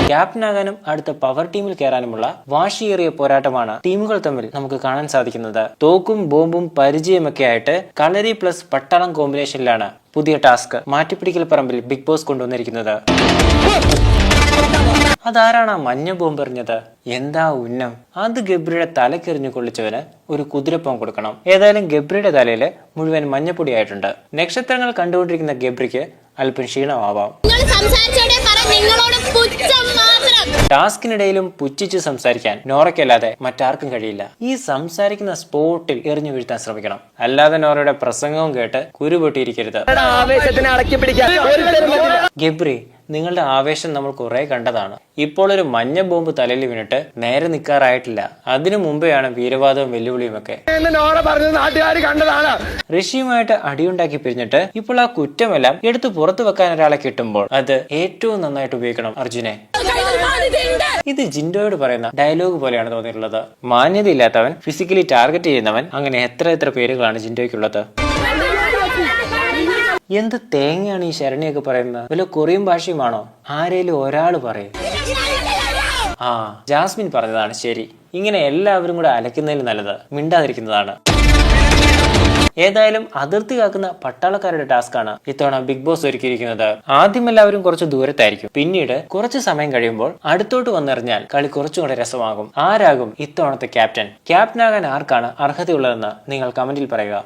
ക്യാപ്റ്റനാകാനും അടുത്ത പവർ ടീമിൽ കയറാനുമുള്ള വാശിയേറിയ പോരാട്ടമാണ് ടീമുകൾ തമ്മിൽ നമുക്ക് കാണാൻ സാധിക്കുന്നത്. തോക്കും ബോംബും പരിചയമൊക്കെ ആയിട്ട് കളരി പ്ലസ് പട്ടാളം കോമ്പിനേഷനിലാണ് പുതിയ ടാസ്ക് മാറ്റിപ്പിടിക്കൽ പറമ്പിൽ ബിഗ് ബോസ് കൊണ്ടുവന്നിരിക്കുന്നത്. അതാരാണ് ആ മഞ്ഞ ബോംബ് എറിഞ്ഞത്? എന്താ ഉന്നം? അത് ഗബ്രിയുടെ തലക്കെറിഞ്ഞു കൊള്ളിച്ചവന് ഒരു കുതിരപ്പം കൊടുക്കണം. ഏതായാലും ഗബ്രിയുടെ തലയിൽ മുഴുവൻ മഞ്ഞപ്പൊടി ആയിട്ടുണ്ട്. നക്ഷത്രങ്ങൾ കണ്ടുകൊണ്ടിരിക്കുന്ന ഗബ്രിക്ക് അല്പം ക്ഷീണമാവാം. ടാസ്കിനിടയിലും പുച്ഛിച്ച് സംസാരിക്കാൻ നോറയ്ക്കല്ലാതെ മറ്റാർക്കും കഴിയില്ല. ഈ സംസാരിക്കുന്ന സ്പോട്ടിൽ എറിഞ്ഞു വീഴ്ത്താൻ ശ്രമിക്കണം. അല്ലാതെ നോറയുടെ പ്രസംഗവും കേട്ട് കുരുപൊട്ടിയിരിക്കരുത്. ഗബ്രി, നിങ്ങളുടെ ആവേശം നമ്മൾ കുറെ കണ്ടതാണ്. ഇപ്പോൾ ഒരു മഞ്ഞ ബോംബ് തലയിൽ വീണിട്ട് നേരെ നിൽക്കാറായിട്ടില്ല. അതിനു മുമ്പെയാണ് വീരവാദവും വെല്ലുവിളിയും ഒക്കെ. ഋഷിയുമായിട്ട് അടിയുണ്ടാക്കി പിരിഞ്ഞിട്ട് ഇപ്പോൾ ആ കുറ്റമെല്ലാം എടുത്തു പുറത്തു വെക്കാൻ ഒരാളെ കിട്ടുമ്പോൾ അത് ഏറ്റവും നന്നായിട്ട് ഉപയോഗിക്കണം അർജുനെ. ഇത് ജിൻഡോയോട് പറയുന്ന ഡയലോഗ് പോലെയാണ് തോന്നിയിട്ടുള്ളത്. മാന്യതയില്ലാത്തവൻ, ഫിസിക്കലി ടാർഗറ്റ് ചെയ്യുന്നവൻ, അങ്ങനെ എത്ര പേരുകളാണ് ജിൻഡോയ്ക്കുള്ളത്. എന്ത് തേങ്ങയാണ് ഈ ശരണിയൊക്കെ പറയുന്നത്? വല്ല കൊറിയൻ ഭാഷയുമാണോ? ആരേലും ഒരാള് പറയും. ആ, ജാസ്മിൻ പറഞ്ഞതാണ് ശരി. ഇങ്ങനെ എല്ലാവരും കൂടെ അലക്കുന്നതിൽ നല്ലത് മിണ്ടാതിരിക്കുന്നതാണ്. ഏതായാലും അതിർത്തി കാക്കുന്ന പട്ടാളക്കാരുടെ ടാസ്കാണ് ഇത്തവണ ബിഗ് ബോസ് ഒരുക്കിയിരിക്കുന്നത്. ആദ്യം എല്ലാവരും കുറച്ച് ദൂരത്തായിരിക്കും. പിന്നീട് കുറച്ച് സമയം കഴിയുമ്പോൾ അടുത്തോട്ട് വന്നെറിഞ്ഞാൽ കളി കുറച്ചുകൂടെ രസമാകും. ആരാകും ഇത്തവണത്തെ ക്യാപ്റ്റൻ? ക്യാപ്റ്റനാകാൻ ആർക്കാണ് അർഹതയുള്ളതെന്ന് നിങ്ങൾ കമന്റിൽ പറയുക.